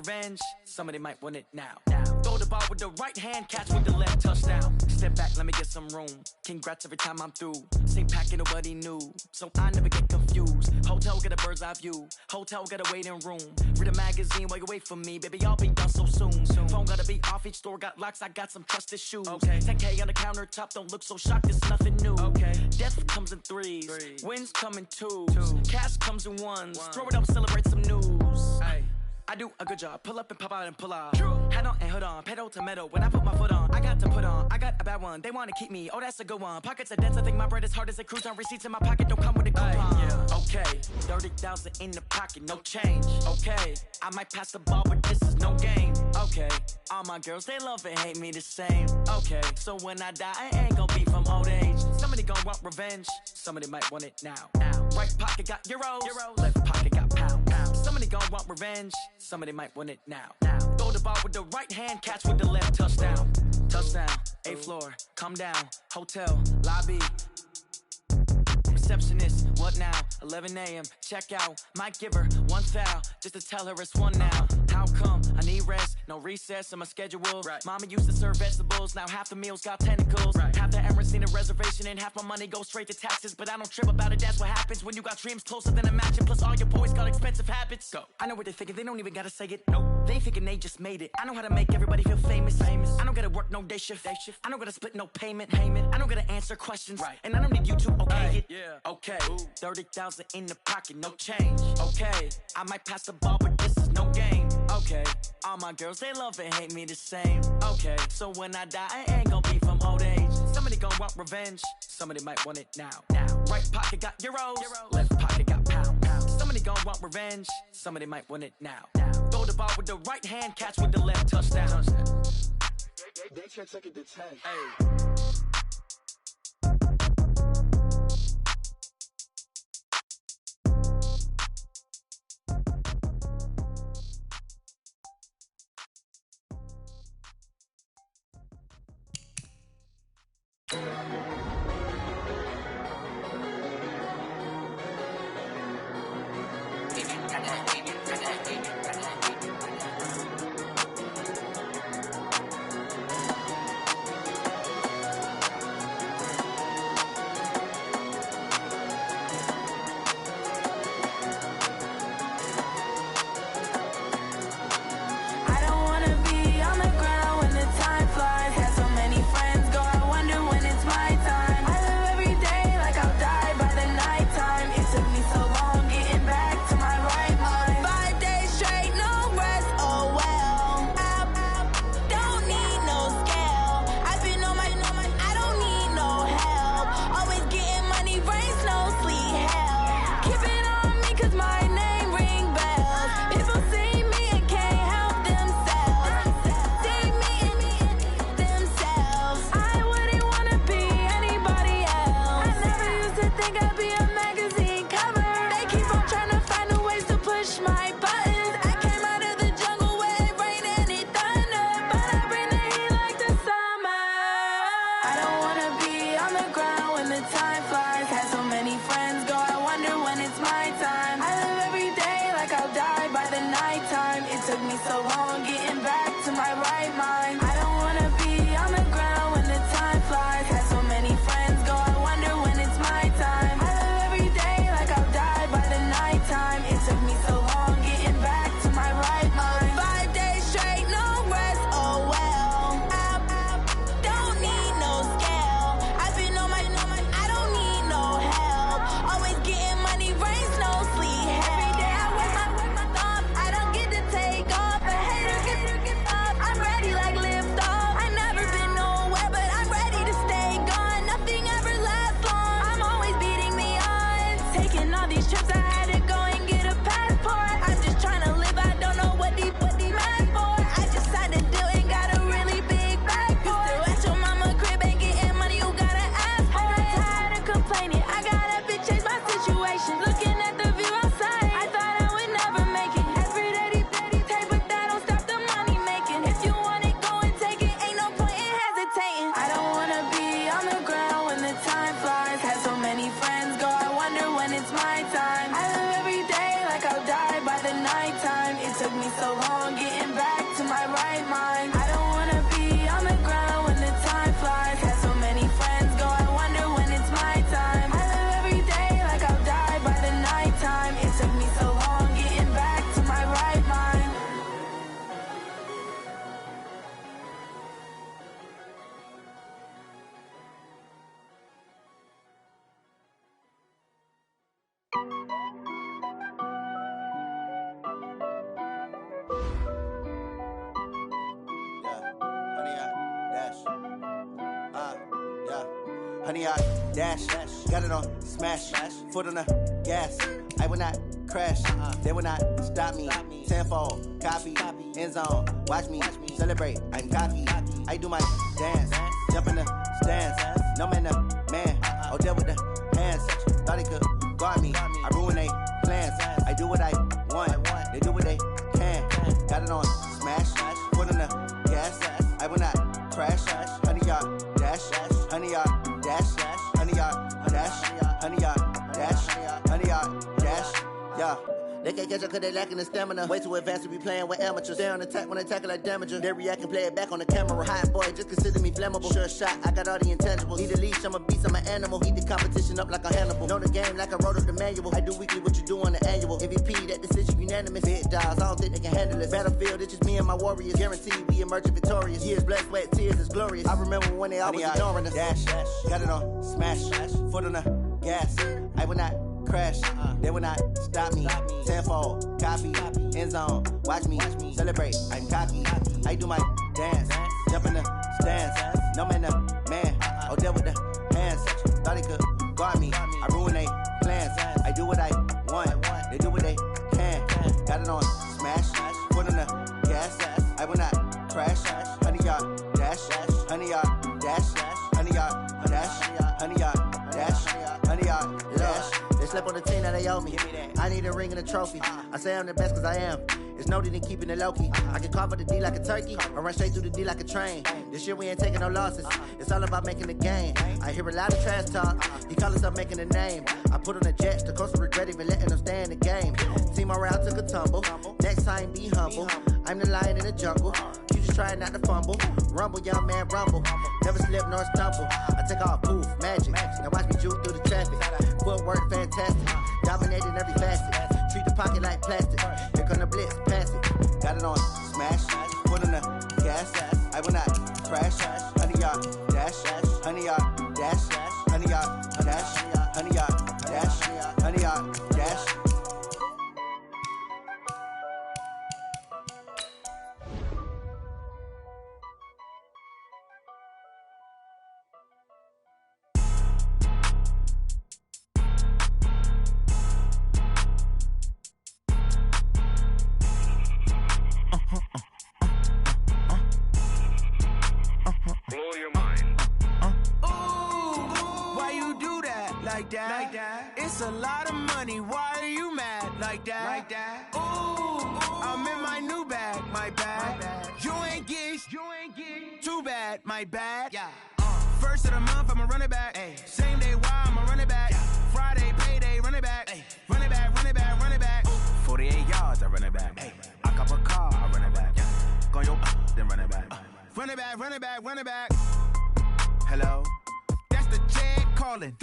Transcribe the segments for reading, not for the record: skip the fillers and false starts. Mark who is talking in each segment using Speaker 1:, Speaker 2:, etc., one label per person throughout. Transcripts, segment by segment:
Speaker 1: revenge, somebody might want it now. Throw the ball with the right hand, catch with the left, touchdown. Step back, let me get some room. Congrats every time I'm through. Same packet, nobody knew, so I never get confused. Hotel, get a bird's eye view. Hotel, get a waiting room. Read a magazine while you wait for me, baby, I'll be done so soon. Phone gotta be off, each store got locks, I got some trusted shoes. 10K on the countertop, don't look so shocked, it's nothing new. Death comes in threes, wins come in twos, cash comes in ones. Throw it up, celebrate some news. I do a good job, pull up and pop out and pull out. Head on and hood on, pedal to metal. When I put my foot on, I got to put on. I got a bad one, they wanna keep me, oh that's a good one. Pockets are dense, I think my bread is hard as a cruise on. Receipts in my pocket don't come with a coupon. Okay, 30,000 in the pocket, no change. Okay, I might pass the ball, but this is no game. Okay, all my girls, they love and hate me the same. Okay, so when I die, I ain't gon' be from old age. Somebody gon' want revenge, somebody might want it now. Right pocket got euros, left pocket got pounds. Somebody gon' want revenge, somebody might want it now. Throw the ball with the right hand, catch with the left, touchdown. Touchdown, 8th floor, come down, hotel, lobby. Receptionist, what now? 11 a.m. check out. Might give her one foul just to tell her it's one now. How come? I need rest, no recess in my schedule. Mama used to serve vegetables, now half the meals got tentacles. Half the errands need a reservation and half my money goes straight to taxes. But I don't trip about it, that's what happens when you got dreams closer than a mansion. Plus all your boys got expensive habits. Go. I know what they're thinking, they don't even gotta say it. Nope. They thinking they just made it. I know how to make everybody feel famous. I don't gotta work no day shift. I don't gotta split no payment. I don't gotta answer questions. And I don't need you to okay it. Okay, 30,000 in the pocket, no change. Okay, I might pass the ball, but this is no game. Okay, all my girls, they love and hate me the same. Okay, so when I die, I ain't gon' be from old age. Somebody gon' want revenge, somebody might want it now. Right pocket got euros, left pocket got pounds. Somebody gon' want revenge, somebody might want it now. Throw the ball with the right hand, catch with the left, touchdown.
Speaker 2: They can't take it to 10.
Speaker 3: Every day I work my thumb, I don't get to take off. A hater gets my right mind. I don't wanna be on the ground when the time flies. Had so many friends go, I wonder when it's my time. I live every day like I'll die by the nighttime. It took me so long getting back to my right mind.
Speaker 4: Honey, I dash, got it on smash, foot on the gas. I will not crash, they will not stop me. Tenfold, copy, end zone, watch me celebrate. I'm cocky, I do my dance, jump in the stands. No man, the man, oh, deal with the hands. Thought he could guard me, I ruin they plans. I do what I want, they do what they can. Got it on smash, foot on the gas. I will not crash, honey, y'all dash, honey, y'all dash, honey, y'all dash, honey, y'all dash, honey, y'all dash, yeah. They can't catch up cause they lacking the stamina. Way too advanced to be playing with amateurs. Stay on attack when they tackle like damager. They react and play it back on the camera. Hot boy, just consider me flammable. Sure shot, I got all the intangibles. Need a leash, I'm a beast, I'm an animal. Heat the competition up like a Hannibal. Know the game like I wrote up the manual. I do weekly what you do on the annual. MVP, that decision unanimous. Big dogs, I don't think they can handle it. Battlefield, it's just me and my warriors. Guaranteed we emerging victorious. Years, blood, sweat, tears, it's glorious. I remember when they always ignoring us. Dash, got it on smash, foot on the gas. I will not crash, they will not stop me. Tenfold, copy, end zone, watch me celebrate. I'm cocky, I do my dance, jump in the stands. No man, the man, oh, deal with the hands. Thought he could guard me, I ruin they plans. I do what I want, they do what they can. Got it on smash, foot on the gas. I will not crash, honey, y'all dash, honey, y'all dash, honey, y'all dash, honey, y'all dash, honey, y'all dash. They slept on the team that they owe me. I need a ring and a trophy. I say I'm the best cause I am. It's no need in keeping it low-key. I can carve for the D like a turkey, or run straight through the D like a train. This year we ain't taking no losses. It's all about making the game. I hear a lot of trash talk. He call himself making a name. I put on the Jets, the coach will regret even letting them stay in the game. Team morale took a tumble. Next time be humble. I'm the lion in the jungle. You just trying not to fumble. Rumble, young man, rumble. Never slip nor stumble. I take off, poof, magic. Now watch me juke through the traffic. Footwork fantastic. Dominating every facet. Treat the pocket like plastic. Here come the blitz, pass it. Got it on smash, foot on the gas. I will not crash. Honey, y'all dash, honey, y'all dash, honey, y'all dash, honey, y'all dash, honey, y'all dash.
Speaker 5: Blow your mind.
Speaker 1: Why you do that like that? It's a lot of money. Why are you mad like that? Ooh, I'm in my new bag, my bad. You ain't get too bad, my bad. Yeah. First of the month, I'ma run it back. Ay. Same day, why I'ma run it back. Yeah. Friday, payday, run it back. Ay. Run it back, run it back, run it back. 48 yards, I run it back. Ay. I cop a car, I run it back. Yeah. Go your then run it back. Run it back, run it back, run it back. Hello? That's the Jag calling.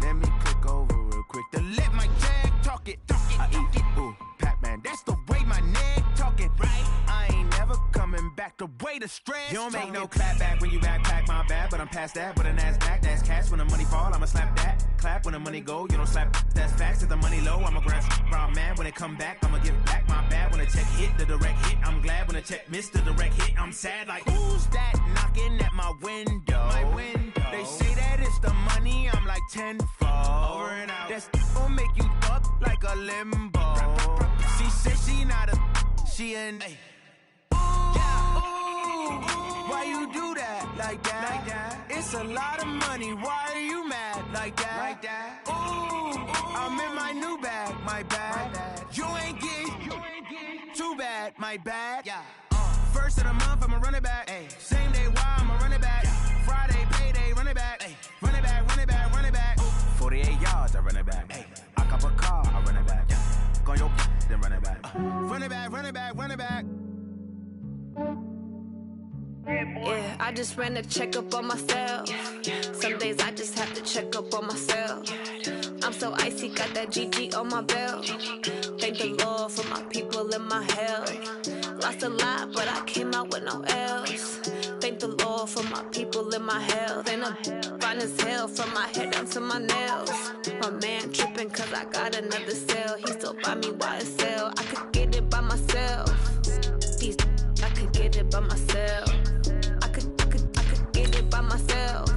Speaker 1: Let me click over real quick to let my Jag talk it. I eat it, ooh, Pac-Man. That's the way my neck talking. Right? I ain't never coming back the way the stress. You don't make no clap back when you backpack, my bad. But I'm past that with a NASDAQ. That's cash when the money fall, I'ma slap that. Clap when the money go, you don't slap. That's facts. If the money low, I'ma grab brown man. When it come back, I'ma give back my bad. When the check hit, the direct hit. I'm glad when the check missed the direct hit. I'm sad like, who's that knocking at my window? My window. They say that it's the money, I'm like tenfold. Over and out. That's gon' make you up like a limbo. She said she not a, she an. Ay. Why you do that like that? It's a lot of money. Why are you mad like that? Ooh, I'm in my new bag, my bad. You ain't get too bad, my bad. Yeah. First of the month, I'ma run it back. Ay. Same day, why I'ma run it back. Yeah. Friday, payday, run it back. Ay. Run it back, run it back, run it back. 48 yards, I run it back. Ay. I cop a car, I run it back. Yeah. Go your then run it back. Run it back, run it back, run it back.
Speaker 3: Yeah, I just ran a checkup on myself. Some days I just have to check up on myself. I'm so icy, got that GG on my belt. Thank the Lord for my people and my health. Lost a lot, but I came out with no L's. Thank the Lord for my people and my health. And I'm fine as hell from my head down to my nails. My man tripping cause I got another cell. He still buy me YSL. I could get it by myself. These I could get it by myself. I could get it by myself.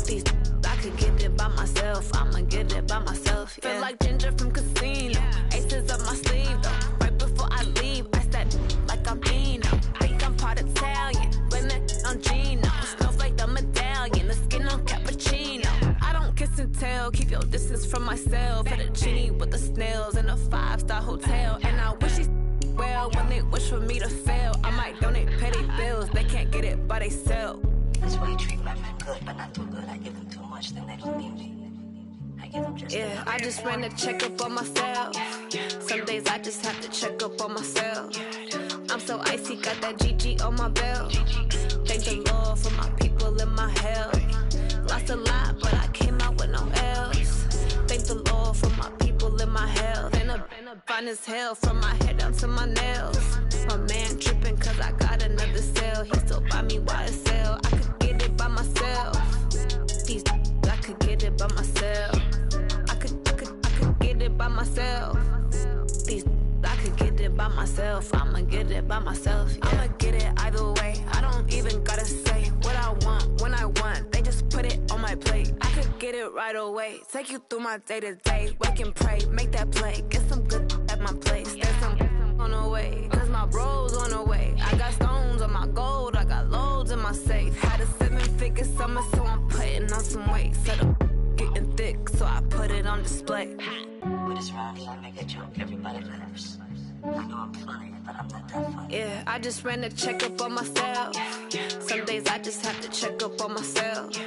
Speaker 3: These I could get it by myself. I'ma get it by myself. Yeah. Feel like Ginger from Casino. Aces up my sleeve though. Right before I leave, I said like I'm Dino. Think I'm part Italian. Blame it on Gino. Snowflake the medallion. The skin on cappuccino. I don't kiss and tell. Keep your distance from myself. At a genie with the snails in a 5-star hotel. And I wish these well when they wish for me to fail. I might donate petty bills. They can't get it by they sell.
Speaker 6: That's why you treat my men good, but not too good. I give them too much, then they don't need me. I give them just
Speaker 3: yeah, I just ran a checkup on myself. Some days I just have to check up on myself. I'm so icy, got that GG on my belt. Thank the Lord for my people and my health. Lost a lot, but I came out with no L's. Thank the Lord for my people and my health. And I'm fine as hell from my head down to my nails. My man tripping cause I got another cell. He still buy me YSL. I could get it by myself. These I could get it by myself. I could get it by myself. These I could get it by myself. I'ma get it by myself. Yeah. I'ma get it either way. I don't even gotta say what I want when I want. They just put it on my plate. I could get it right away. Take you through my day to day. Wake and pray, make that play. Get some good at my place. There's some on the way, cause my bros on the way. I got stones on my gold. I got loads in my safe. Had a 7-figure summer, so I'm putting on some weight. Set up getting thick, so I put it on display.
Speaker 6: With this round, I make a joke, everybody laughs. I know I'm funny, but I'm not that funny.
Speaker 3: Yeah, I just ran a checkup on myself. Some days I just have to check up on myself.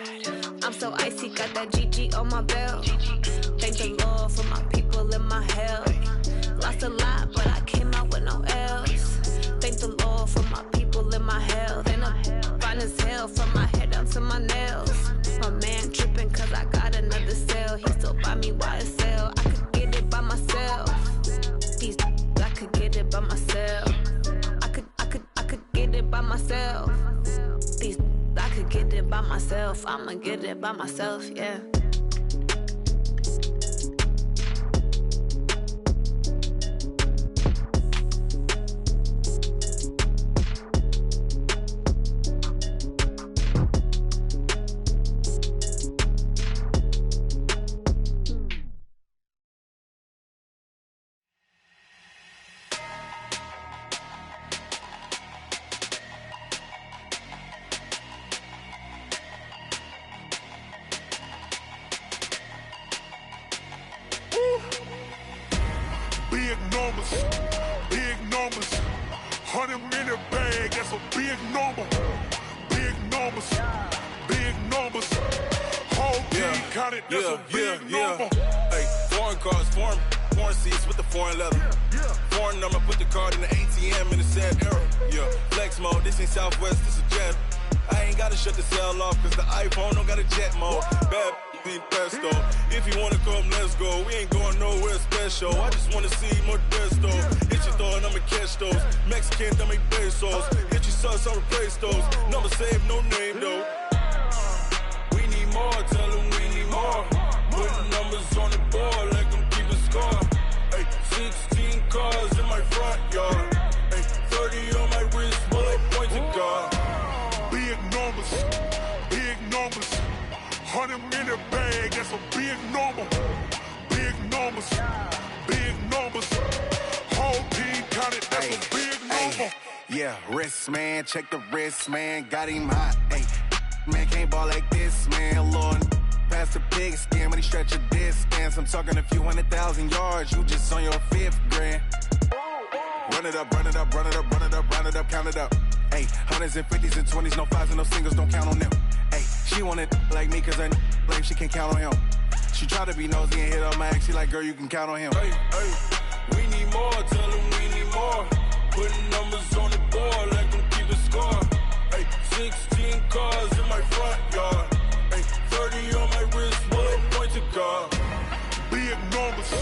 Speaker 3: I'm so icy, got that GG on my belt. Thank the Lord for my people and my health. Lost a lot, but I came out with no L's. Thank the Lord for my people and my health. And I'm fine as hell from my head down to my nails. My man tripping cause I got another cell. He still buy me YSL. I could get it by myself. These I could get it by myself. I could get it by myself. These I could get it by myself. I'ma get it by myself, yeah.
Speaker 7: Big numbers, 100-minute bag, that's a big number. Big numbers, whole team counted, that's a big number.
Speaker 8: Hey, foreign cars, foreign seats with the foreign leather. Foreign number, put the card in the ATM in the sad era. Yeah, flex mode, this ain't Southwest, this a jet. I ain't gotta shut the cell off, cause the iPhone don't got a jet mode. Bad being pesto. If you wanna come, let's go. We ain't going nowhere special. I just wanna see more Modesto. Hit your thought, I'ma catch those. Mexican, I'ma pesos. Hit your sus, I'll replace those. Number saved, no name though. We need more, tell them we need more. Putting numbers on the board like I'm keeping score. Hey, 16 cars in my front yard. Hey, 30 on my wrist, while I point to God.
Speaker 7: Big numbers, 100-minute bag, that's a big number. Big numbers, whole team counted, that's a big number.
Speaker 9: Yeah, wrist man, check the wrist man, got him hot. Hey, man can't ball like this, man. Lord, past the pig skin when he stretch a distance. I'm talking a few 100,000 yards, you just on your 5th grand. Run it up, count it up. Hey, 100s and 50s and 20s, no 5s and no singles, don't count on them. Hey, she want it like me, cause I like she can count on him. She try to be nosy and hit on my ex, she like, girl, you can count on him.
Speaker 8: Hey, we need more, tell them we need more. Putting numbers on the board like I'm keeping score. Hey, 16 front yard. Ay, 30 on my wrist, one point to guard.
Speaker 7: Big numbers,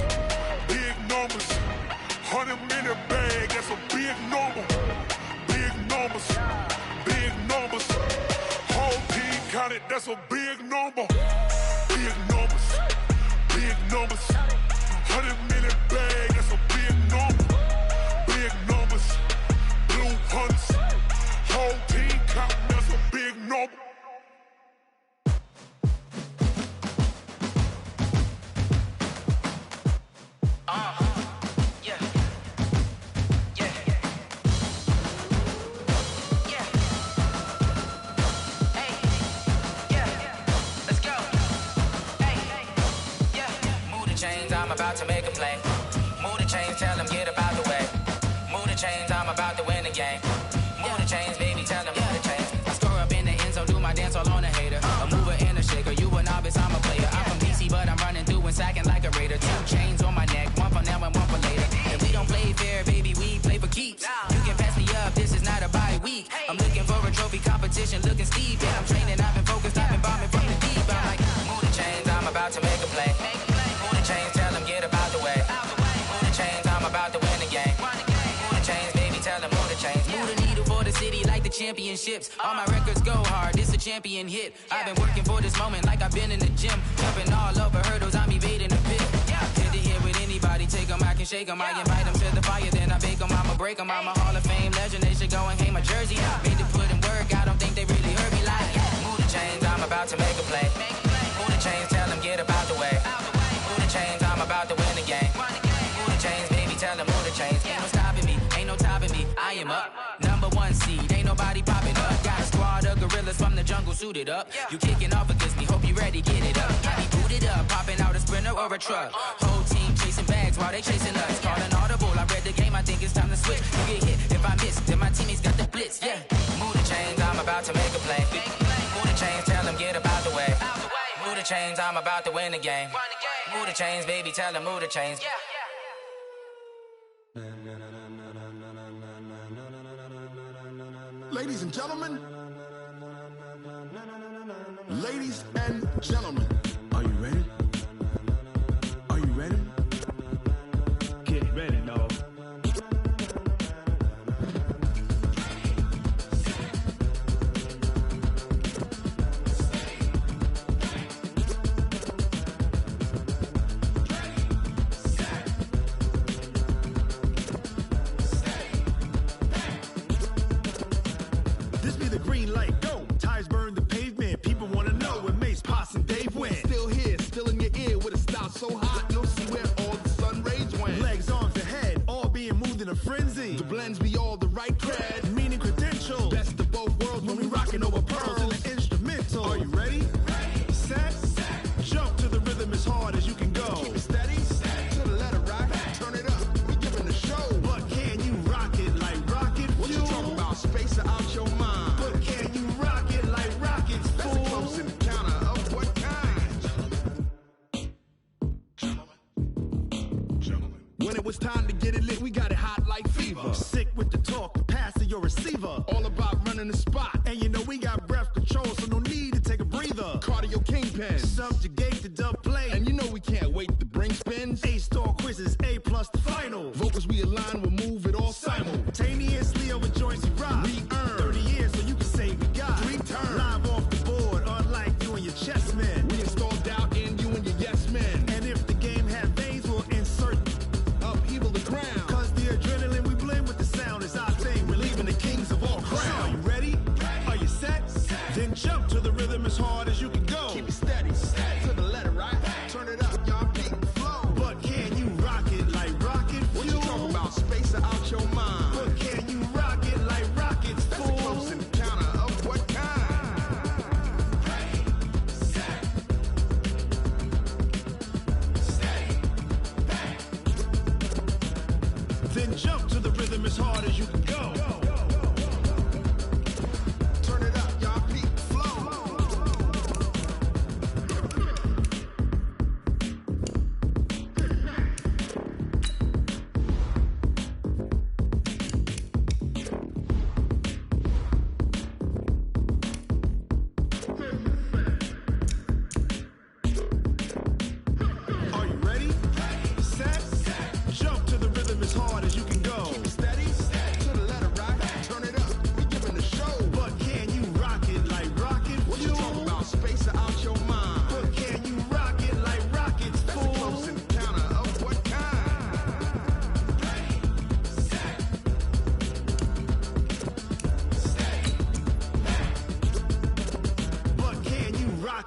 Speaker 7: 100 minute bag, that's a big number. Big numbers, whole team counted, that's a big number. Big numbers, 100 minute bag, that's a big number. Big numbers, blue hunts, whole team counting, that's a big number.
Speaker 10: I'm about to make a play. Move the chains, tell them get about the way. Move the chains, I'm about to win the game. Move the chains, baby, tell them move the chains. I score up in the end zone, do my dance all on a hater. A mover and a shaker, you a novice, I'm a player. I'm from DC, but I'm running through and sacking like a raider. 2 chains on my neck, one for now and one for later. If we don't play fair, baby, we play for keeps. You can pass me up, this is not a bye week. I'm looking for a trophy competition, looking steep. Yeah, I'm training, I've been focused, I've been bombing from the deep. I'm like, move the chains, I'm about to make a play. Move the chains, tell them get about the way. Move the chains, I'm about to win the game. Move the chains, baby, tell them move the chains. Move the needle for the city like the championships. All my records go hard, this a champion hit. I've been working for this moment like I've been in the gym. Jumping all over hurdles, I'm evading the pit. Head to head with anybody, take them, I can shake them. I invite them to the fire, then I bake them, I'ma break them. I'm a Hall of Fame legend, they should go and hang my jersey. Made to put in work, I don't think they really heard me like. Move the chains, I'm about to make a play. Move the chains, tell them get about the way. Move the chains, I'm about to win the game. Move the chains, baby, tell them move the chains. Ain't no stopping me, ain't no topping me. I am up, number 1 seed, ain't nobody popping up. Got a squad of gorillas from the jungle suited up. You kicking off against me, hope you ready, get it up. I be booted up, popping out a sprinter or a truck. Whole team chasing bags while they chasing us. Calling audible, I read the game, I think it's time to switch. You get hit, if I miss, then my teammates got the blitz, yeah. Move the chains, I'm about to make a play. Move the chains, tell them get about the way. Move the chains, I'm about to win the game. Move the chains, baby, tell them move the chains.
Speaker 2: Ladies and gentlemen, ladies and gentlemen, are you ready? Are you ready? Get ready, dog. This be the green light, go. Tires burn the pavement. People wanna know where Mace, Posse, and Dave went. Still here, still in your ear with a style so hot, you'll see where all the sun rays went. Legs, arms, and head, all being moved in a frenzy. The blends be all the right cred, meaning credentials. Best of both worlds when we rockin' over pearls in the instrumental. Are you ready? Set, jump to the rhythm as hard as you can go. Keep it steady, to the letter rock, turn it up. We giving the show. But can you rock it like rocket fuel? What you talking about? Space or out your mind? But can you rock it like rockets, fool? That's a close encounter of what kind? Gentlemen. When it was time to get it lit, we got it hot like fever. Sick with the talk, the pass to your receiver. All about running the spot. And you know we got breath control, so no need to take a breather. Cardio kingpin, subjugate the dub play. And you know we can't wait to bring spins. A-star quizzes, A+ the final. Vocals we align, we'll move it all simultaneously over joints we rock. We earn 30 years, so you can say we got 3 turns. Live off the board, unlike you and your chess men. We install doubt in you and your yes men. And if the game had veins, we'll insert upheaval the ground. Cause the adrenaline we blend with the sound is our thing. We're leaving the kings of all crowns. So are you ready? Are you set? Then jump to the rhythm as hard as you can go. Keep it steady, to the letter right. Turn it up, y'all.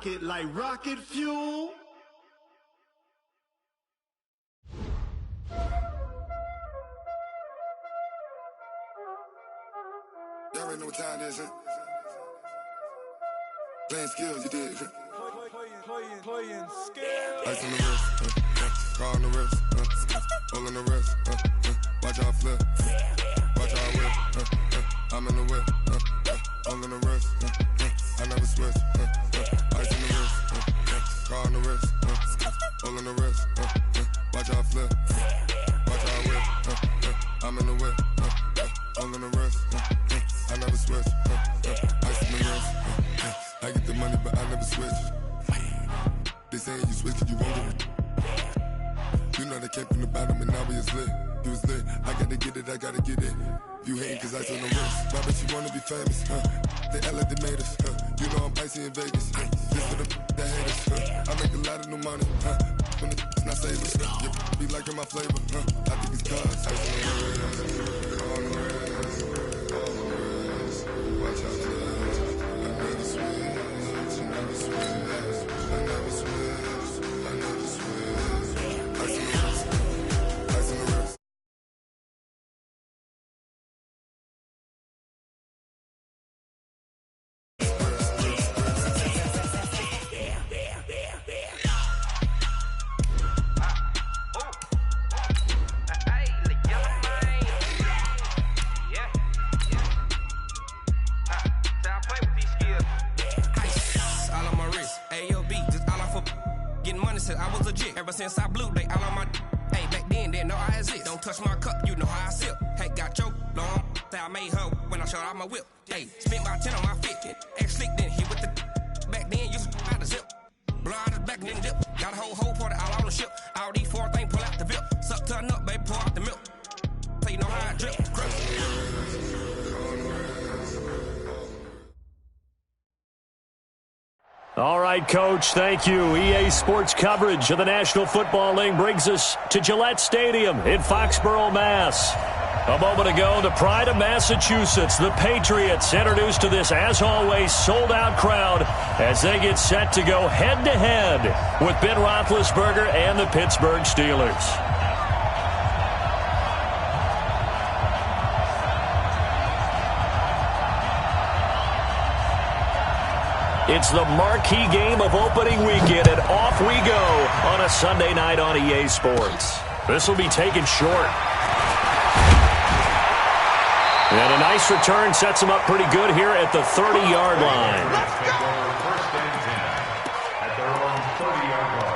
Speaker 2: it like rocket fuel.
Speaker 11: Y'all already know what time it is, huh? Playing skills, you did. Playing skills. Ice on the wrist, car on the wrist, hole in the wrist, watch out flip, watch out whip, I'm in the whip, hole in the wrist, I never switch, ice on the wrist, car on the wrist, hole in the wrist, watch out flip, watch out whip, I'm in the whip, hole in the wrist, I never switch, ice on the wrist, I get the money but I never switch. They saying you switch it, you won't get it. You know they came from the bottom and now we is lit. You was lit, I gotta get it, I gotta get it. You hating cause ice on the wrist. Why bet you wanna be famous, They act like they made us, You know I'm icy in Vegas, Just for the haters, I make a lot of new money, When it's not savers, You be liking my flavor, I think it's cause ice on the wrist, on the wrist, on the wrist. Watch out for this, I never switch, I never switch. I never switch, I never switch. Ice on the wrist, ice on the wrist.
Speaker 12: I was legit. Ever since I blew, they all on my. Hey, back then, didn't know I exist. Don't touch my cup, you know how I sip. Hey, got your long. Say I made her when I showed out my whip. Hey, spent my 10 on my fit. Ex-slick, then hit with the. Back then, used to out the zip. Blow out his back, then dip. Got a whole party all on the ship. All these 4 things, pull out the VIP. Suck, turn up, baby, pour out the milk. So you know how I drip.
Speaker 13: All right, Coach, thank you. EA Sports coverage of the National Football League brings us to Gillette Stadium in Foxborough, Mass. A moment ago, the pride of Massachusetts, the Patriots, introduced to this, as always, sold-out crowd as they get set to go head-to-head with Ben Roethlisberger and the Pittsburgh Steelers. It's the marquee game of opening weekend, and off we go on a Sunday night on EA Sports. This will be taken short. And a nice return sets them up pretty good here at the 30-yard line.
Speaker 5: Let's go! First and 10 at their own 30-yard line.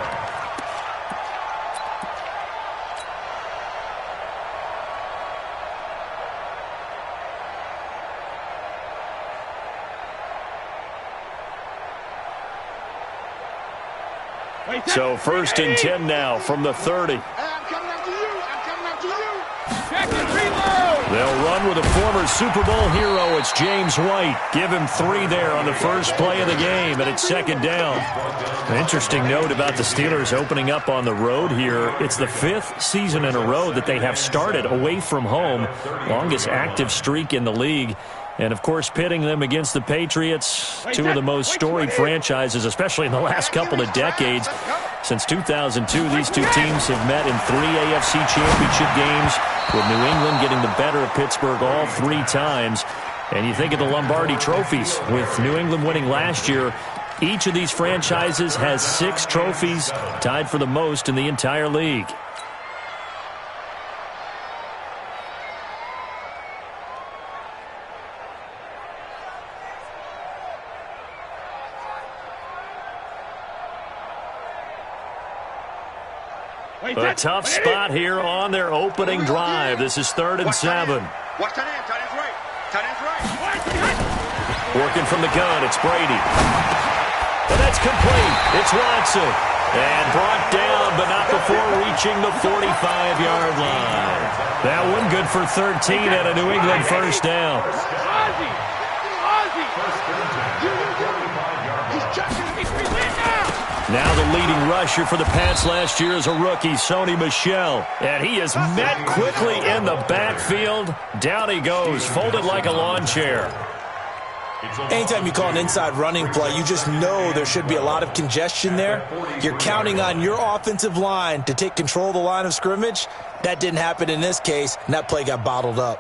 Speaker 13: So first and 10 now from the 30.
Speaker 2: I'm coming after you. I'm coming after you.
Speaker 14: Check and reload.
Speaker 13: They'll run with a former Super Bowl hero. It's James White. Give him 3 there on the first play of the game, and it's second down. An interesting note about the Steelers opening up on the road here. It's the 5th season in a row that they have started away from home. Longest active streak in the league. And, of course, pitting them against the Patriots, 2 of the most storied franchises, especially in the last couple of decades. Since 2002, these 2 teams have met in 3 AFC championship games, with New England getting the better of Pittsburgh all 3 times. And you think of the Lombardi trophies, with New England winning last year. Each of these franchises has 6 trophies, tied for the most in the entire league. A tough spot here on their opening drive. This is 3rd and 7.
Speaker 14: Watch tight end. Tight end's right. Tight end's right.
Speaker 13: Working from the gun, it's Brady. And that's complete. It's Watson. And brought down, but not before reaching the 45-yard line. That one good for 13 and a New England first down.
Speaker 14: Ozzie! He's checking. He's released now.
Speaker 13: Now the leading rusher for the Pats last year is a rookie, Sony Michel. And he is met quickly in the backfield. Down he goes, folded like a lawn chair.
Speaker 15: Anytime you call an inside running play, you just know there should be a lot of congestion there. You're counting on your offensive line to take control of the line of scrimmage. That didn't happen in this case, and that play got bottled up.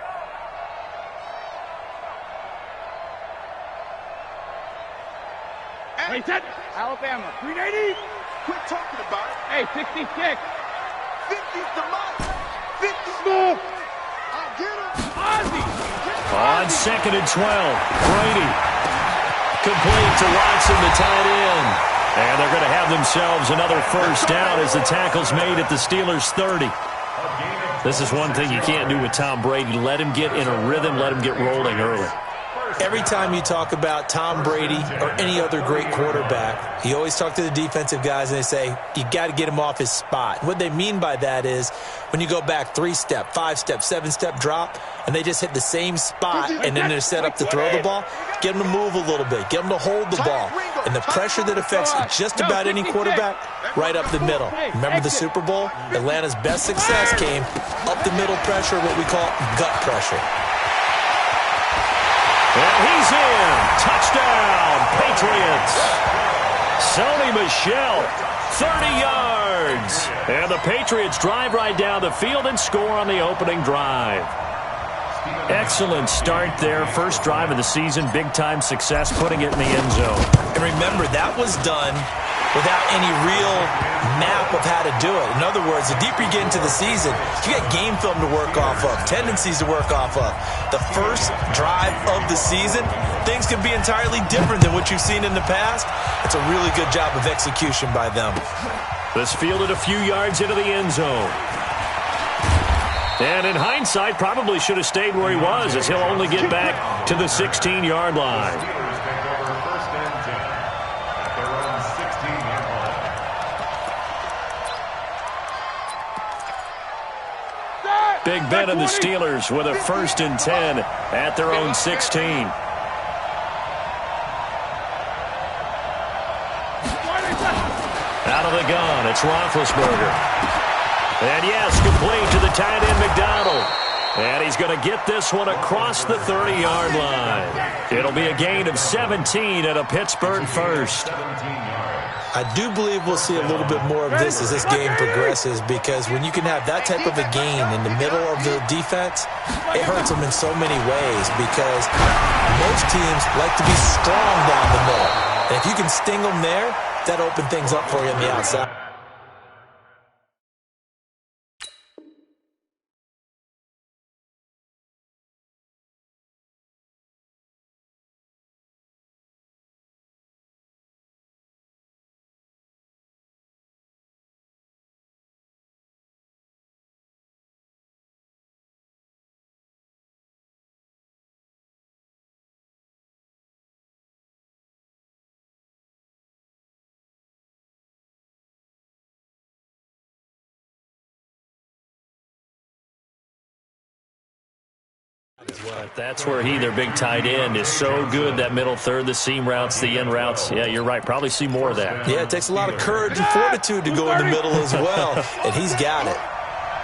Speaker 14: Hey, set. Alabama, 380.
Speaker 2: Quit talking about it.
Speaker 14: Hey, 66.
Speaker 2: 50's the most. 50's more. I'll get him.
Speaker 14: Ozzy.
Speaker 13: On 2nd and 12, Brady. Complete to Watson, the tight end. And they're going to have themselves another first down as the tackle's made at the Steelers' 30. This is one thing you can't do with Tom Brady. Let him get in a rhythm, let him get rolling early.
Speaker 15: Every time you talk about Tom Brady or any other great quarterback, you always talk to the defensive guys and they say, you got to get him off his spot. What they mean by that is when you go back 3-step, 5-step, 7-step drop, and they just hit the same spot and then they're set up to throw the ball, get them to move a little bit, get them to hold the ball. And the pressure that affects just about any quarterback, right up the middle. Remember the Super Bowl? Atlanta's best success came up the middle pressure, what we call gut pressure.
Speaker 13: And he's in. Touchdown, Patriots. Sony Michel, 30 yards. And the Patriots drive right down the field and score on the opening drive. Excellent start there. First drive of the season. Big-time success, putting it in the end zone.
Speaker 15: And remember, that was done without any real map of how to do it. In other words, the deeper you get into the season, you got game film to work off of, tendencies to work off of. The first drive of the season, things can be entirely different than what you've seen in the past. It's a really good job of execution by them.
Speaker 13: This fielded a few yards into the end zone. And in hindsight, probably should have stayed where he was, as he'll only get back to the 16-yard line. Big Ben and the Steelers with a 1st and 10 at their own 16. Out of the gun, it's Roethlisberger. And yes, complete to the tight end McDonald. And he's going to get this one across the 30-yard line. It'll be a gain of 17 and a Pittsburgh first.
Speaker 15: I do believe we'll see a little bit more of this as this game progresses, because when you can have that type of a gain in the middle of the defense, it hurts them in so many ways, because most teams like to be strong down the middle. And if you can sting them there, that opens things up for you on the outside.
Speaker 13: That's where their big tight end, is so good. That middle third, the seam routes, the in routes. Yeah, you're right. Probably see more of that.
Speaker 15: Yeah, it takes a lot of courage and fortitude to go in the middle as well, and he's got it.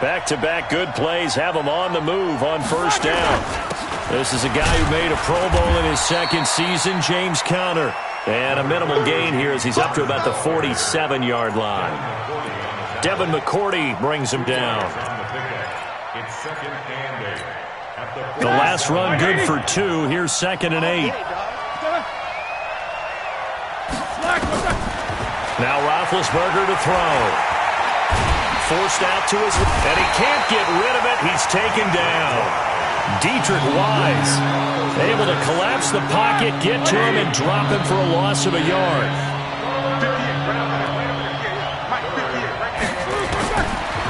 Speaker 13: Back-to-back good plays have him on the move on first down. This is a guy who made a Pro Bowl in his 2nd season, James Conner. And a minimal gain here as he's up to about the 47-yard line. Devin McCourty brings him down.
Speaker 5: It's 2nd and 8.
Speaker 13: The last run good for 2. Here's 2nd and 8. Now Roethlisberger to throw. Forced out to his, and he can't get rid of it. He's taken down. Dietrich Wise able to collapse the pocket, get to him, and drop him for a loss of a yard.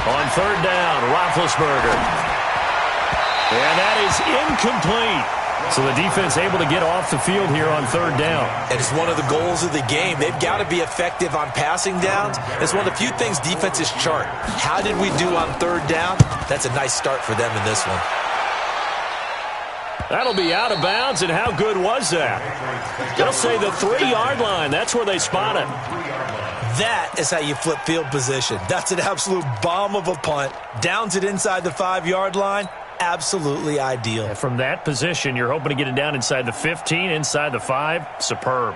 Speaker 13: On 3rd down, Roethlisberger. And that is incomplete. So the defense able to get off the field here on 3rd down.
Speaker 15: And it's one of the goals of the game. They've got to be effective on passing downs. It's one of the few things defenses chart. How did we do on 3rd down? That's a nice start for them in this one.
Speaker 13: That'll be out of bounds, and how good was that? They'll say the 3-yard line. That's where they spot it.
Speaker 15: That is how you flip field position. That's an absolute bomb of a punt. Downs it inside the 5-yard line. absolutely ideal.
Speaker 13: And from that position, you're hoping to get it down inside the 15, inside the 5. Superb.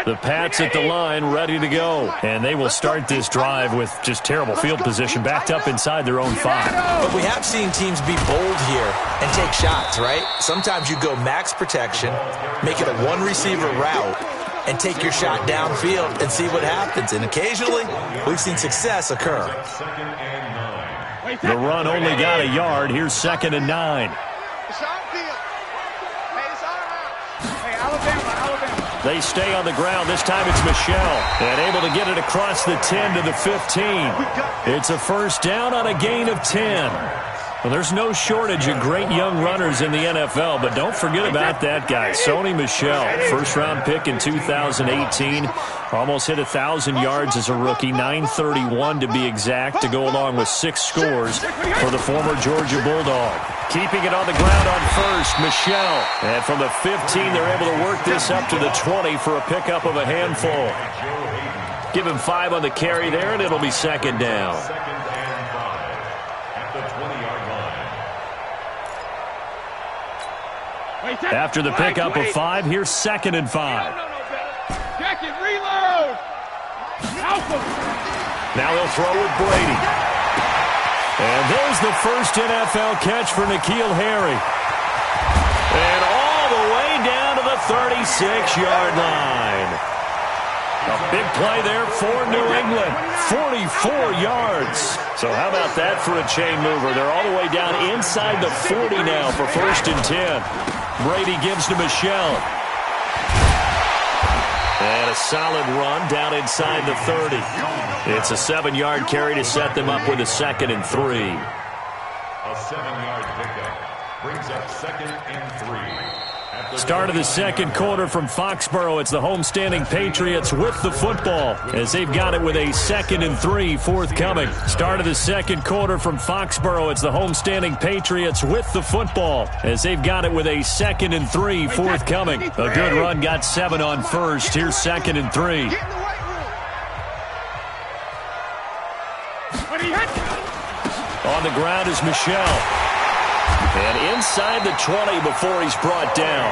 Speaker 13: The Pats at the line, ready to go. And they will start this drive with just terrible field position, backed up inside their own 5.
Speaker 15: But we have seen teams be bold here and take shots, right? Sometimes you go max protection, make it a one-receiver route, and take your shot downfield and see what happens. And occasionally, we've seen success occur.
Speaker 13: The run only got a yard. Here's 2nd and 9. They stay on the ground. This time it's Michel. And able to get it across the 10 to the 15. It's a first down on a gain of 10. Well, there's no shortage of great young runners in the NFL, but don't forget about that guy, Sony Michel. First-round pick in 2018. Almost hit 1,000 yards as a rookie, 931 to be exact, to go along with 6 scores for the former Georgia Bulldog. Keeping it on the ground on first, Michel. And from the 15, they're able to work this up to the 20 for a pickup of a handful. Give him 5 on the carry there, and it'll be 2nd down. After the pickup of 5, here's 2nd and 5.
Speaker 14: Check it, reload.
Speaker 13: Now they'll throw with Brady. And there's the first NFL catch for N'Keal Harry. And all the way down to the 36-yard line. A big play there for New England. 44 yards. So how about that for a chain mover? They're all the way down inside the 40 now for 1st and 10. Brady gives to Michel. And a solid run down inside the 30. It's a 7-yard carry to set them up with a 2nd and 3.
Speaker 5: A 7-yard pickup brings up 2nd and 3.
Speaker 13: Start of the second quarter from Foxborough. It's the homestanding Patriots with the football as they've got it with a 2nd and 3 forthcoming. Start of the second quarter from Foxborough. It's the homestanding Patriots with the football as they've got it with a 2nd and 3 forthcoming. A good run got 7 on first. Here's 2nd and 3. On the ground is Michel. And inside the 20 before he's brought down.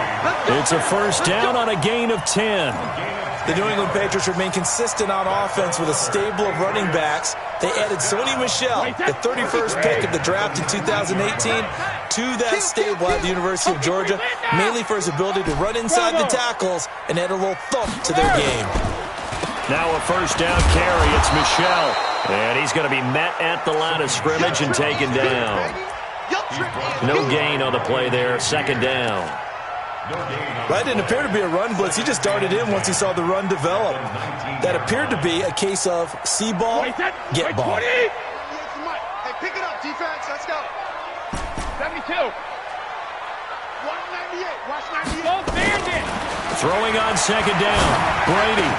Speaker 13: It's a first down on a gain of 10.
Speaker 15: The New England Patriots remain consistent on offense with a stable of running backs. They added Sony Michel, the 31st pick of the draft in 2018, to that stable at the University of Georgia, mainly for his ability to run inside the tackles and add a little thump to their game.
Speaker 13: Now a first down carry. It's Michel. And he's going to be met at the line of scrimmage and taken down. No gain on the play there. 2nd down.
Speaker 15: That didn't appear to be a run blitz. He just darted in once he saw the run develop. That appered to be a case of see ball, get ball.
Speaker 14: Hey, pick it up, defense. Let's go. 72. 198. Watch 98.
Speaker 13: Throwing on 2nd down. Brady.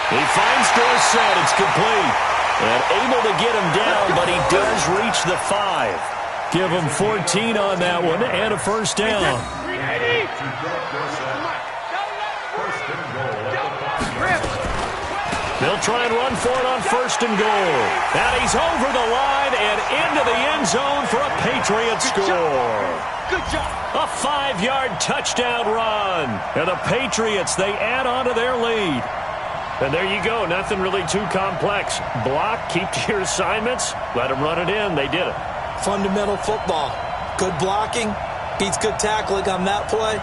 Speaker 13: He finds Dorsett. It's complete. And able to get him down, but he does reach the 5. Give him 14 on that one and a first down. They'll try and run for it on 1st and goal. And he's over the line and into the end zone for a Patriot score.
Speaker 14: Good job.
Speaker 13: A 5-yard touchdown run. And the Patriots, they add on to their lead. And there you go. Nothing really too complex. Block, keep to your assignments, let them run it in. They did it.
Speaker 15: Fundamental football. Good blocking beats good tackling on that play.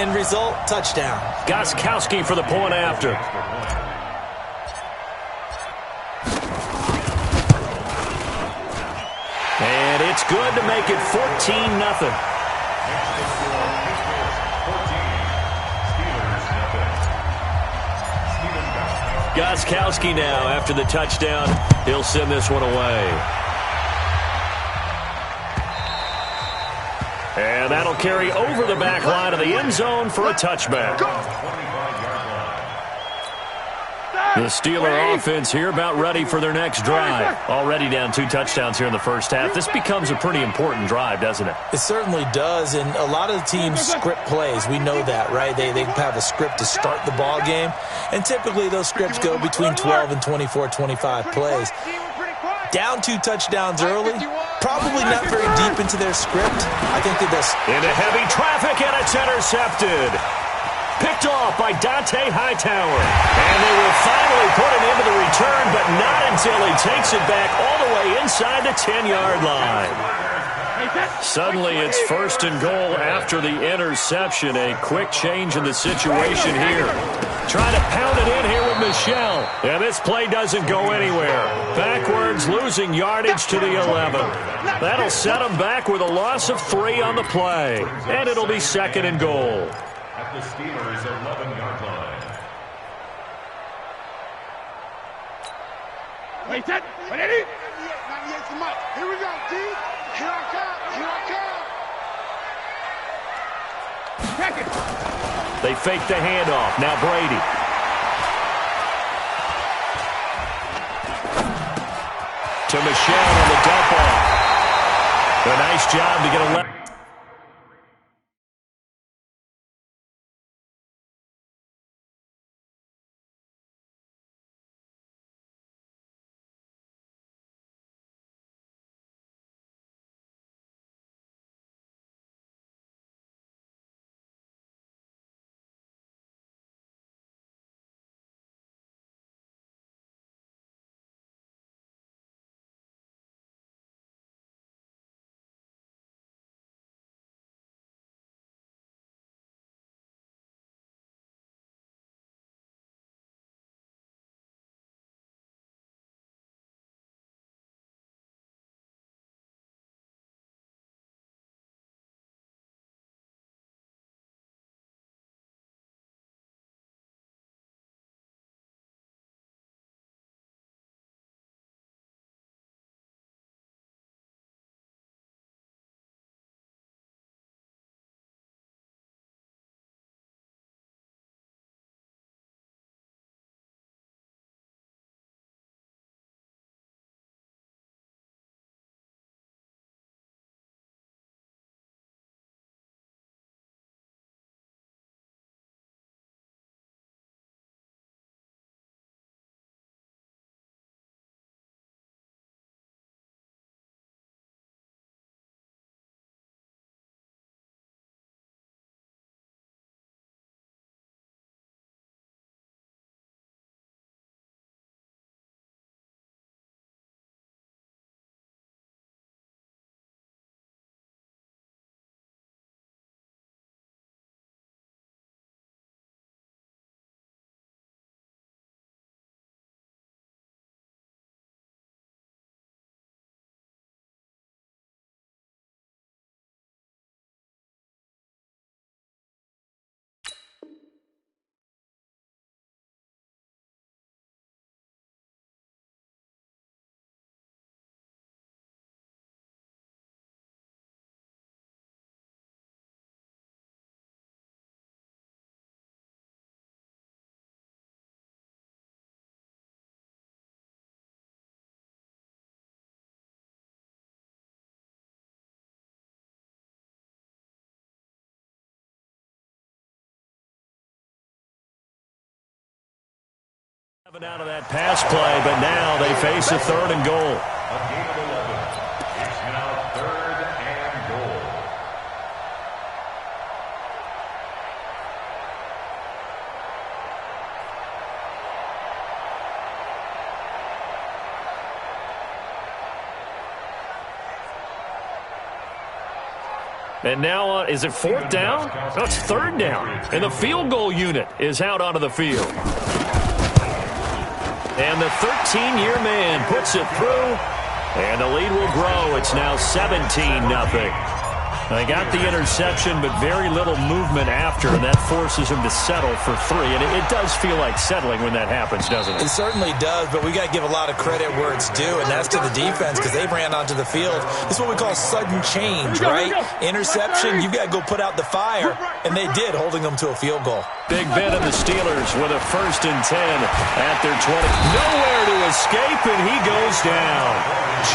Speaker 15: End result, touchdown.
Speaker 13: Gostkowski for the point after. And it's good to make it 14-0. Gostkowski now after the touchdown. He'll send this one away. And that'll carry over the back line of the end zone for a touchback. The Steeler offense here about ready for their next drive. Already down 2 touchdowns here in the first half. This becomes a pretty important drive, doesn't it?
Speaker 15: It certainly does, and a lot of the teams script plays. We know that, right? They have a script to start the ball game, and typically those scripts go between 12 and 24, 25 plays. Down 2 touchdowns early, probably not very deep into their script. I think that this...
Speaker 13: Into heavy traffic, and it's intercepted. Picked off by Dante Hightower. And they will finally put it into the return, but not until he takes it back all the way inside the 10-yard line. Suddenly it's 1st and goal after the interception. A quick change in the situation here. Trying to pound it in here with Michel. And this play doesn't go anywhere. Backwards, losing yardage to the 11. That'll set him back with a loss of 3 on the play. And it'll be 2nd and goal.
Speaker 5: At the Steelers' 11-yard line.
Speaker 14: Wait, that. Wait, 98 so much. Here we go, D. Here I come. Here I come. Check it.
Speaker 13: They fake the handoff. Now Brady. To Michel on the dump off. A nice job to get a left. Out of that pass play, but now they face a 3rd and goal.
Speaker 5: A game of 11. It's now 3rd and goal.
Speaker 13: And now, is it 4th down? No, it's 3rd down. And the field goal unit is out onto the field. And the 13-year man puts it through, and the lead will grow. It's now 17-0. They got the interception, but very little movement after, and that forces him to settle for 3. And it does feel like settling when that happens, doesn't it?
Speaker 15: It certainly does, but we got to give a lot of credit where it's due, and that's to the defense because they ran onto the field. This is what we call sudden change, right? Interception, you've got to go put out the fire, and they did, holding them to a field goal.
Speaker 13: Big Ben and the Steelers with a 1st and 10 at their 20. Nowhere to escape, and he goes down.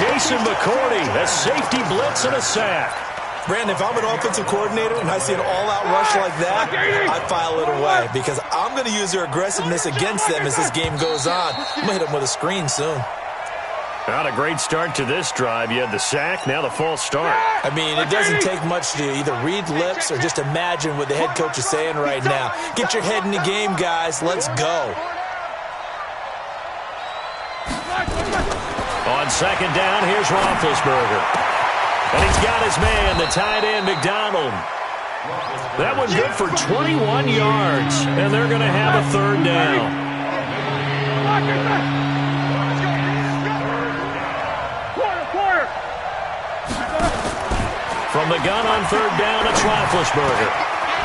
Speaker 13: Jason McCourty, a safety blitz and a sack.
Speaker 15: Brandon, if I'm an offensive coordinator and I see an all-out rush like that, I file it away because I'm going to use their aggressiveness against them as this game goes on. I'm going to hit them with a screen soon.
Speaker 13: Not a great start to this drive. You had the sack, now the false start.
Speaker 15: I mean, it doesn't take much to either read lips or just imagine what the head coach is saying right now. Get your head in the game, guys. Let's go.
Speaker 13: On 2nd down, here's Roethlisberger. And he's got his man, the tight end, McDonald. That one good for 21 yards, and they're going to have a 3rd down. From the gun on 3rd down, it's Roethlisberger.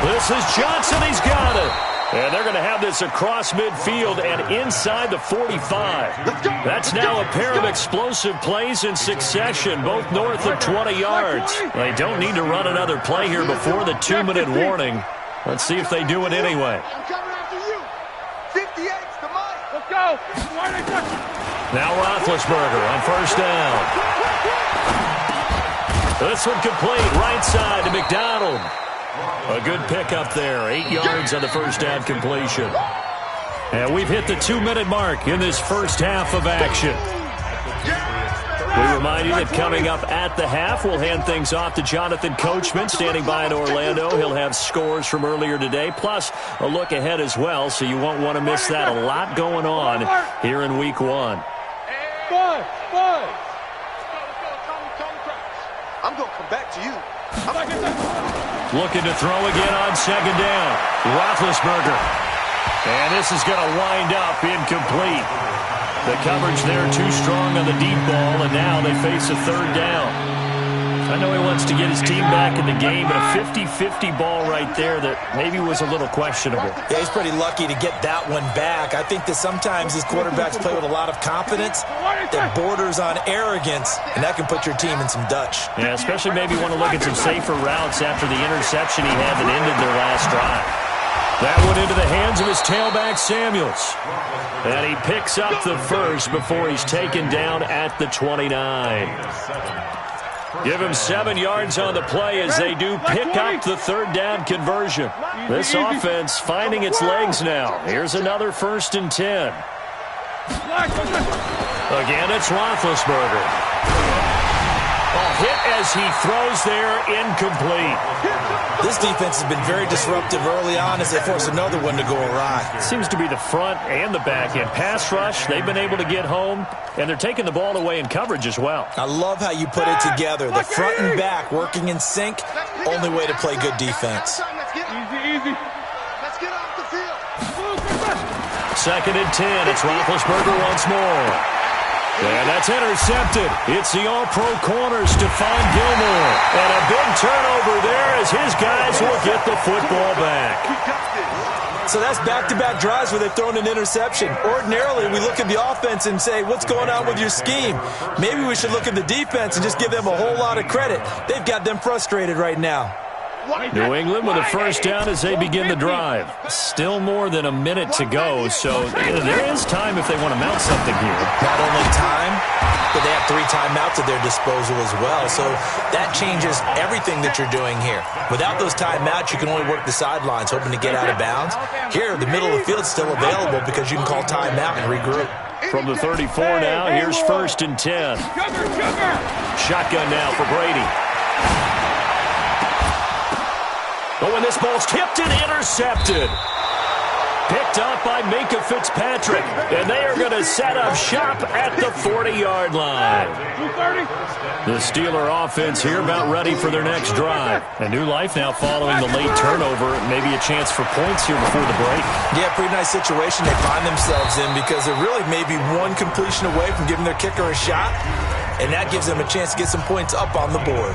Speaker 13: This is Johnson. He's got it. And they're going to have this across midfield and inside the 45. That's now a pair of explosive plays in succession, both north of 20 yards. They don't need to run another play here before the 2-minute warning. Let's see if they do it anyway.
Speaker 14: I'm coming after you. 58's the money. Let's go.
Speaker 13: Now Roethlisberger on 1st down. This one complete, right side to McDonald. A good pickup there, 8 yards on the 1st down completion. And we've hit the 2-minute mark in this first half of action. We remind you that coming up at the half, we'll hand things off to Jonathan Coachman, standing by in Orlando. He'll have scores from earlier today, plus a look ahead as well, so you won't want to miss that. A lot going on here in Week 1.
Speaker 14: I'm going to come back to you.
Speaker 13: Looking to throw again on 2nd down. Roethlisberger. And this is going to wind up incomplete. The coverage there too strong on the deep ball, and now they face a 3rd down. I know he wants to get his team back in the game, but a 50-50 ball right there that maybe was a little questionable.
Speaker 15: Yeah, he's pretty lucky to get that one back. I think that sometimes these quarterbacks play with a lot of confidence that borders on arrogance, and that can put your team in some Dutch.
Speaker 13: Yeah, especially maybe want to look at some safer routes after the interception he had that ended their last drive. That went into the hands of his tailback, Samuels. And he picks up the 1st before he's taken down at the 29. Give him 7 yards on the play as they do pick up the 3rd down conversion. This offense finding its legs now. Here's another 1st and 10. Again, it's Roethlisberger. Hit as he throws there, incomplete.
Speaker 15: This defense has been very disruptive early on as they force another one to go awry.
Speaker 13: Seems to be the front and the back end. Pass rush, they've been able to get home, and they're taking the ball away in coverage as well.
Speaker 15: I love how you put it together. The front and back working in sync, only way to play good defense.
Speaker 14: Easy. Let's get off the field.
Speaker 13: 2nd and 10. It's Roethlisberger once more. And that's intercepted. It's the all-pro corner, Stephon Gilmore. And a big turnover there as his guys will get the football back.
Speaker 15: So that's back-to-back drives where they've thrown an interception. Ordinarily, we look at the offense and say, what's going on with your scheme? Maybe we should look at the defense and just give them a whole lot of credit. They've got them frustrated right now.
Speaker 13: New England with a 1st down as they begin the drive. Still more than a minute to go, so there is time if they want to mount something here.
Speaker 15: Not only time, but they have 3 timeouts at their disposal as well, so that changes everything that you're doing here. Without those timeouts, you can only work the sidelines, hoping to get out of bounds. Here, the middle of the field's still available because you can call timeout and regroup.
Speaker 13: From the 34 now, here's 1st and 10. Shotgun now for Brady. Oh, and this ball's tipped and intercepted. Picked up by Minka Fitzpatrick. And they are going to set up shop at the 40-yard line. The Steeler offense here about ready for their next drive. A new life now following the late turnover. Maybe a chance for points here before the break.
Speaker 15: Yeah, pretty nice situation they find themselves in because they're really maybe one completion away from giving their kicker a shot. And that gives them a chance to get some points up on the board.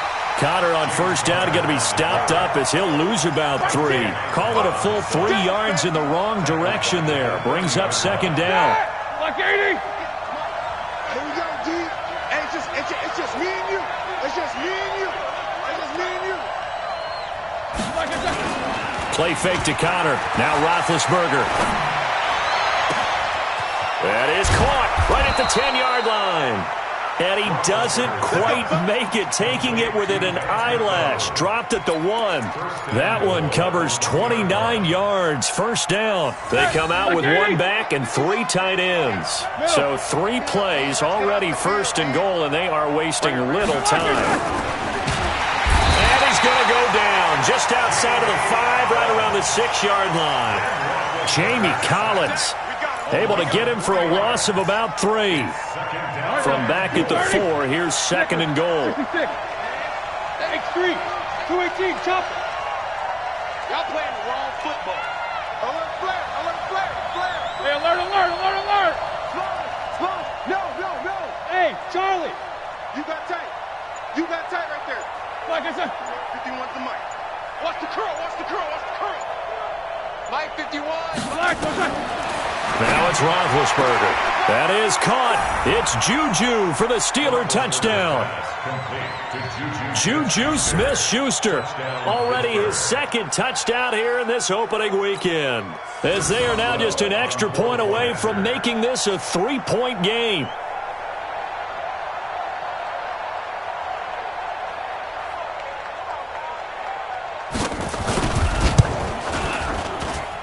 Speaker 13: Connor on first down going to be stopped up as he'll lose about 3. Call it a full 3 yards in the wrong direction there. Brings up second down.
Speaker 14: Like 80. Here we go, D. Hey, it's just me and you. It's just me and you. It's just me and you.
Speaker 13: Play fake to Connor. Now Roethlisberger. That is caught right at the 10-yard line. And he doesn't quite make it, taking it within an eyelash. Dropped at the 1. That one covers 29 yards. First down. They come out with 1 back and 3 tight ends. So 3 plays, already first and goal, and they are wasting little time. And he's going to go down just outside of the 5, right around the 6-yard line. Jamie Collins able to get him for a loss of about 3. From back at the 4, here's second and goal.
Speaker 14: X3, 218, chop it. Y'all playing the wrong football. Alert flare, flare. Hey, alert. No. Hey, Charlie. You got tight right there. Like I said. 51's the mic. Watch the curl. Mike 51.
Speaker 13: Now it's Roethlisberger. That is caught. It's Juju for the Steeler touchdown. Juju Smith-Schuster. Already his second touchdown here in this opening weekend. As they are now just an extra point away from making this a 3-point game.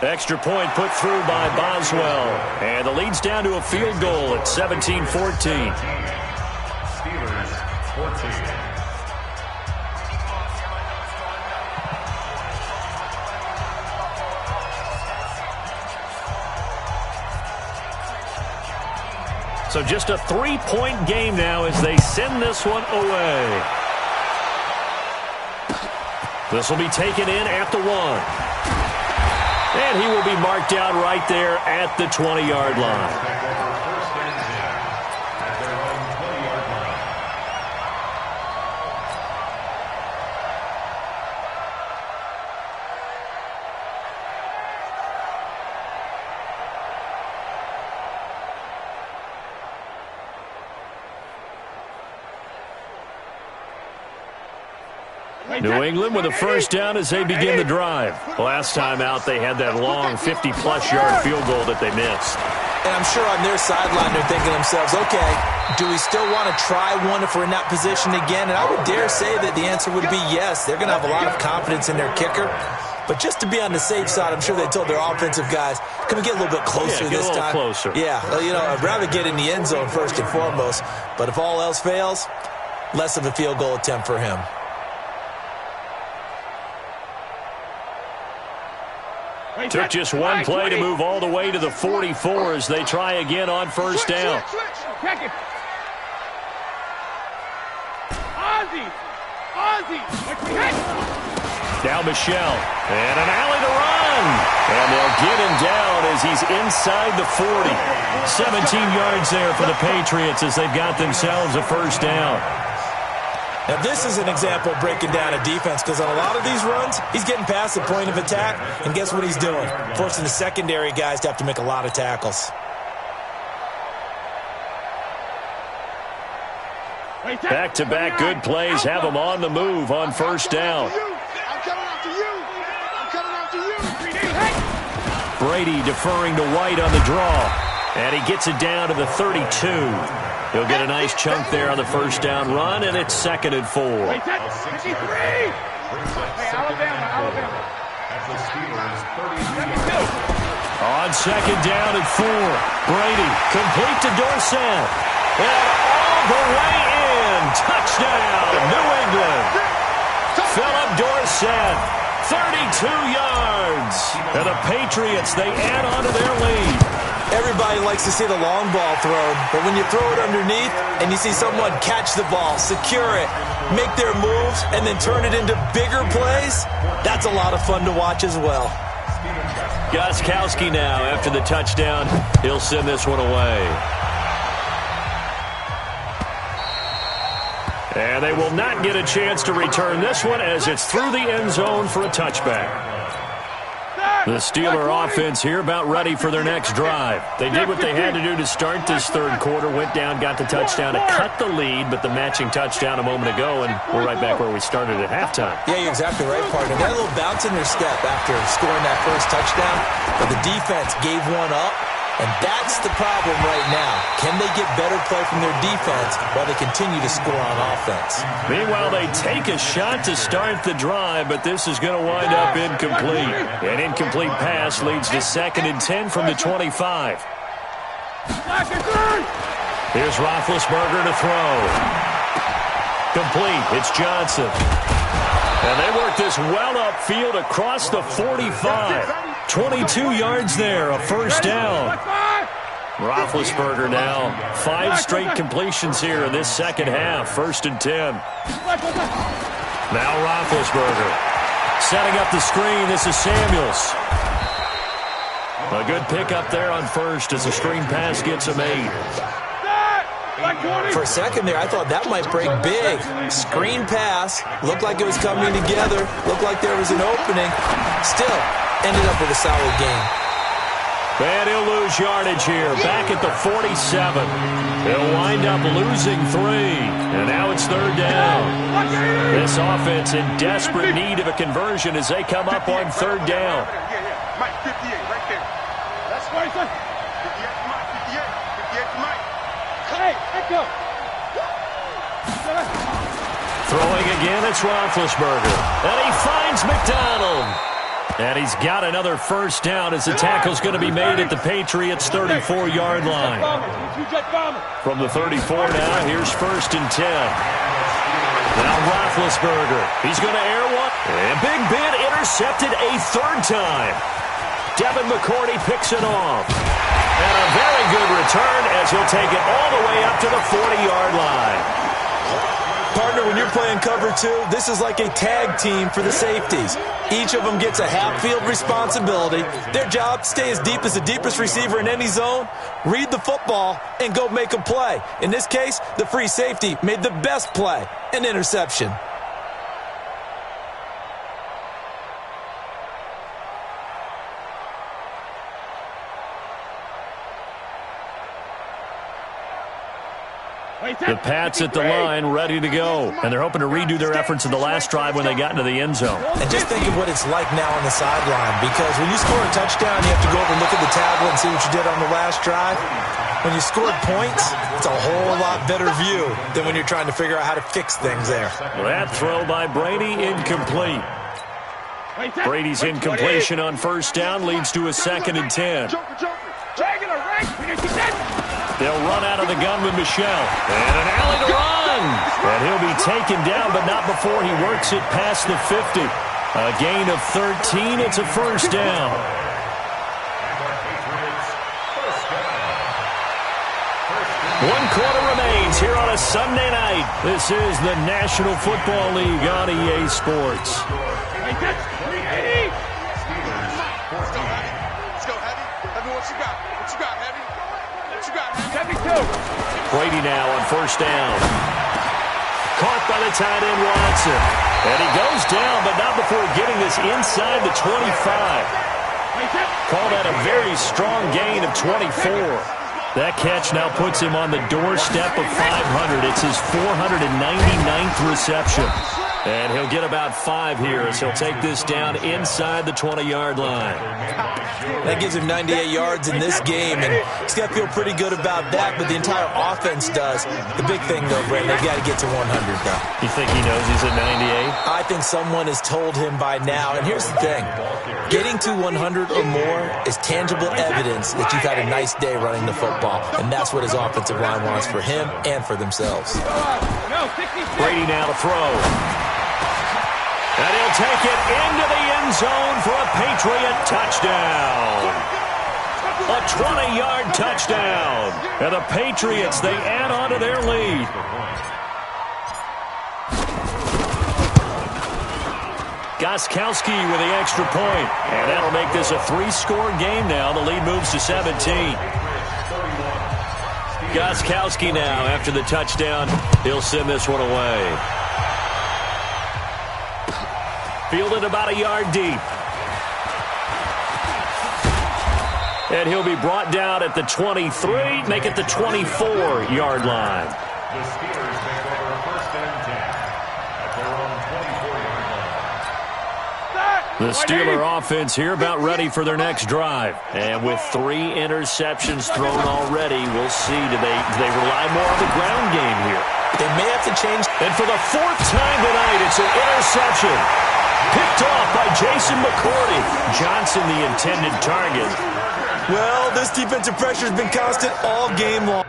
Speaker 13: Extra point put through by Boswell. And the lead's down to a field goal at 17-14.
Speaker 5: Steelers 14.
Speaker 13: So just a 3-point game now as they send this one away. This will be taken in at the 1. And he will be marked out right there at the 20-yard line. New England with a first down as they begin the drive. Last time out, they had that long 50-plus yard field goal that they missed.
Speaker 15: And I'm sure on their sideline they're thinking to themselves, okay, do we still want to try one if we're in that position again? And I would dare say that the answer would be yes. They're going to have a lot of confidence in their kicker. But just to be on the safe side, I'm sure they told their offensive guys, can we get a little bit closer this time?
Speaker 13: Closer.
Speaker 15: Yeah, well, you know, I'd rather get in the end zone first and foremost. But if all else fails, less of a field goal attempt for him.
Speaker 13: Took just one play to move all the way to the 44 as they try again on first down. Now Michelle, and an alley to run. And they'll get him down as he's inside the 40. 17 yards there for the Patriots as they've got themselves a first down.
Speaker 15: Now, this is an example of breaking down a defense because on a lot of these runs, he's getting past the point of attack, and guess what he's doing? Forcing the secondary guys to have to make a lot of tackles.
Speaker 13: Back-to-back good plays have them on the move on first down. Brady deferring to White on the draw, and he gets it down to the 32. He'll get a nice chunk there on the first down run, and it's 2nd and 4.
Speaker 5: Alabama. At the Steelers 32.
Speaker 13: On 2nd down and 4. Brady complete to Dorsett. And all the way in. Touchdown, New England. Philip Dorsett, 32 yards. And the Patriots, they add on to their lead.
Speaker 15: Everybody likes to see the long ball thrown, but when you throw it underneath and you see someone catch the ball, secure it, make their moves, and then turn it into bigger plays, that's a lot of fun to watch as well.
Speaker 13: Gostkowski now, after the touchdown, he'll send this one away. And And they will not get a chance to return this one as it's through the end zone for a touchback. The Steeler offense here about ready for their next drive. They did what they had to do to start this third quarter, went down, got the touchdown to cut the lead, but the matching touchdown a moment ago, and we're right back where we started at halftime.
Speaker 15: Yeah, you're exactly right, partner. They had a little bounce in their step after scoring that first touchdown, but the defense gave one up, and that's the problem right now. Can they get better play from their defense while they continue to score on offense?
Speaker 13: Meanwhile, they take a shot to start the drive, but this is going to wind up incomplete. An incomplete pass leads to 2nd and 10 from the 25. Here's Roethlisberger to throw. Complete. It's Johnson. And they work this well upfield across the 45. 22 yards there, a first down. Roethlisberger now, 5 straight completions here in this second half, 1st and 10. Now Roethlisberger setting up the screen. This is Samuels. A good pickup there on first as the screen pass gets him 8.
Speaker 15: For a second there, I thought that might break big. Screen pass, looked like it was coming together, looked like there was an opening. Still, ended up with a solid game.
Speaker 13: And he'll lose yardage here, back at the 47. He'll wind up losing 3, and now it's 3rd down. This offense in desperate need of a conversion as they come up on 3rd down.
Speaker 14: Mike, 58, right there. That's right, son. 58 to Mike, 58 to Mike. Hey, let go.
Speaker 13: Throwing again, it's Roethlisberger. And he finds McDonald. And he's got another first down as the tackle's going to be made at the Patriots' 34-yard line. From the 34 now, here's 1st and 10. Now Roethlisberger. He's going to air one. And Big Ben intercepted a 3rd time. Devin McCourty picks it off. And a very good return as he'll take it all the way up to the 40-yard line.
Speaker 15: Partner, when you're playing cover 2, this is like a tag team for the safeties. Each of them gets a half-field responsibility. Their job, stay as deep as the deepest receiver in any zone, read the football, and go make a play. In this case, the free safety made the best play, an interception.
Speaker 13: The Pats at the line, ready to go. And they're hoping to redo their efforts in the last drive when they got into the end zone.
Speaker 15: And just think of what it's like now on the sideline, because when you score a touchdown, you have to go over and look at the tablet and see what you did on the last drive. When you scored points, it's a whole lot better view than when you're trying to figure out how to fix things there.
Speaker 13: That throw by Brady, incomplete. Brady's incompletion on first down leads to a 2nd and 10. They'll run out of the gun with Michel. And an alley to run. And he'll be taken down, but not before he works it past the 50. A gain of 13. It's a first down. One quarter remains here on a Sunday night. This is the National Football League on EA Sports.
Speaker 14: Let's go, Heavy. Heavy, what you got? What you got, Heavy? What you got, Heavy?
Speaker 13: Brady now on first down. Caught by the tight end Watson. And he goes down, but not before getting this inside the 25. Call that a very strong gain of 24. That catch now puts him on the doorstep of 500. It's his 499th reception. And he'll get about 5 here as he'll take this down inside the 20-yard line.
Speaker 15: That gives him 98 yards in this game, and he's got to feel pretty good about that, but the entire offense does. The big thing, though, Brett, they've got to get to 100, though.
Speaker 13: You think he knows he's at 98?
Speaker 15: I think someone has told him by now, and here's the thing. Getting to 100 or more is tangible evidence that you've had a nice day running the football, and that's what his offensive line wants for him and for themselves.
Speaker 13: Brady now to throw. And he'll take it into the end zone for a Patriot touchdown. A 20-yard touchdown. And the Patriots, they add on to their lead. Gostkowski with the extra point. And that'll make this a 3-score game now. The lead moves to 17. Gostkowski now, after the touchdown, he'll send this one away. Fielded about a yard deep. And he'll be brought down at the 23, make it the 24-yard line.
Speaker 5: The Steelers take over 1st and 10 at their own 24-yard line.
Speaker 13: The Steeler offense here about ready for their next drive. And with 3 interceptions thrown already, we'll see. Do they rely more on the ground game here?
Speaker 15: They may have to change.
Speaker 13: And for the 4th time tonight, it's an interception. Picked off by Jason McCourty. Johnson, the intended target.
Speaker 15: Well, this defensive pressure has been constant all game long.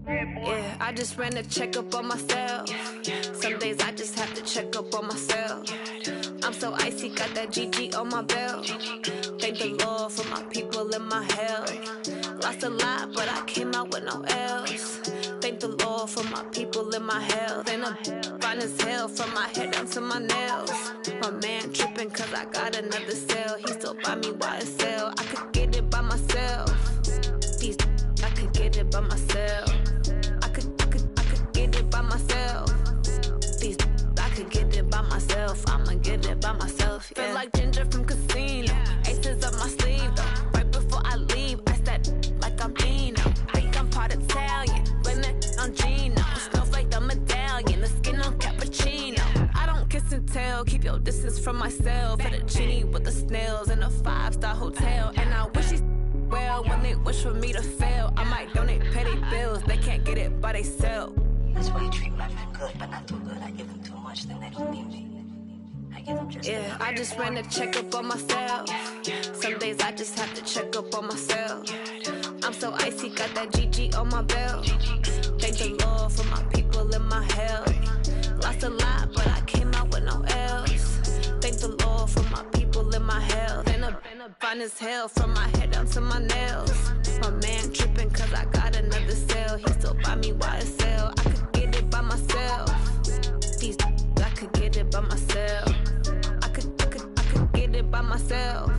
Speaker 16: Yeah, I just ran a checkup on myself. Some days I just have to check up on myself. I'm so icy, got that GG on my belt. Thank the Lord for my people and my health. Lost a lot, but I came out with no L's. Thank the Lord for my people and my health. And I'm fine as hell from my head down to my nails. My man tripping cause I got another cell. He still buy me YSL. I could get it by myself. I could get it by myself. I could get it by myself. I could get it by myself. I'ma get it by myself. Yeah. Feel like Ginger from Casino. Aces up my sleeve though. Right before I leave, I step like I'm Dino. Think I'm part Italian. Blame that on Gino. Snowflake the medallion. The skin on cappuccino. I don't kiss and tell. Keep your distance from myself. Fettuccine with the snails in a 5-star hotel. And I wish he's well when they wish for me to fail. I might donate petty bills. They can't get it by themselves.
Speaker 6: That's why you treat my men good, but not too good. I give them too much, then they don't need me. I give them just enough.
Speaker 16: I just ran a checkup on myself. Some days I just have to check up on myself. I'm so icy, got that GG on my belt. Thank the Lord for my people and my health. Lost a lot, but I came out with no L's. Thank the Lord for my people and my health. And I'm fine as hell from my head down to my nails. My man tripping cause I got another cell. He still buy me YSL. I could get it by myself. I could get it by myself. I could get it by myself.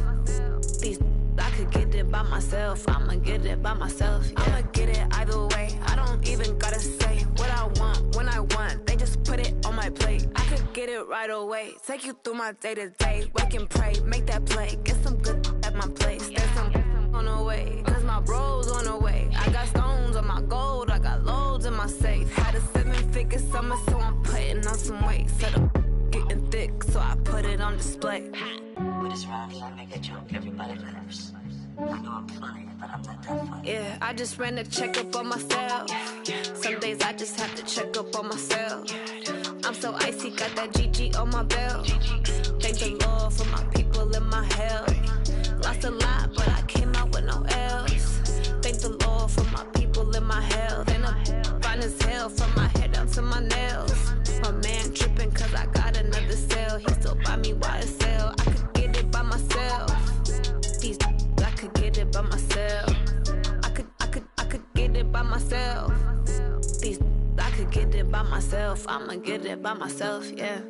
Speaker 16: I could get it by myself. I'ma get it by myself. Yeah. I'ma get it either way. I don't even gotta say what I want when I want. They just put it on my plate. I could get it right away. Take you through my day to day. Wake and pray, make that play. Get some good at my place. There's some on the way. Cause my bro's on the way. I got stones on my gold. I got loads in my safe. Had a 7-figure summer, so I'm putting on some weight. Set up getting thick, so I put it on display.
Speaker 6: With this round here, I make a joke. Everybody laughs. I know I'm funny, but I'm not that funny.
Speaker 16: Yeah, I just ran a checkup on myself. Some days I just have to check up on myself. I'm so icy, got that GG on my belt. Thank the Lord for my people and my health. Lost a lot, but I came out with no L's. Thank the Lord for my people and my health. And I'm fine as hell from my head down to my nails. My man tripping cause I got another cell. He still buy me YSL. I could get it by myself. I could get it by myself. I could get it by myself. I could get it by myself. I'ma get it by myself, yeah.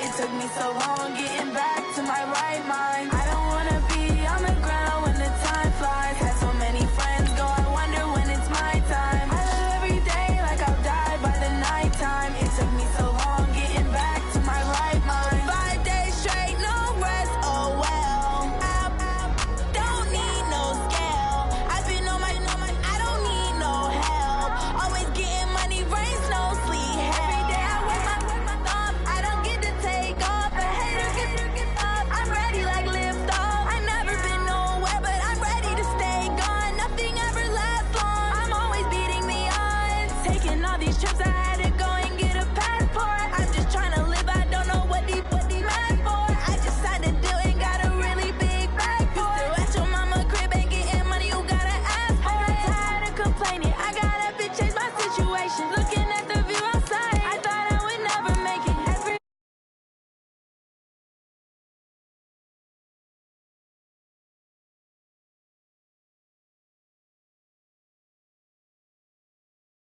Speaker 3: It took me so long getting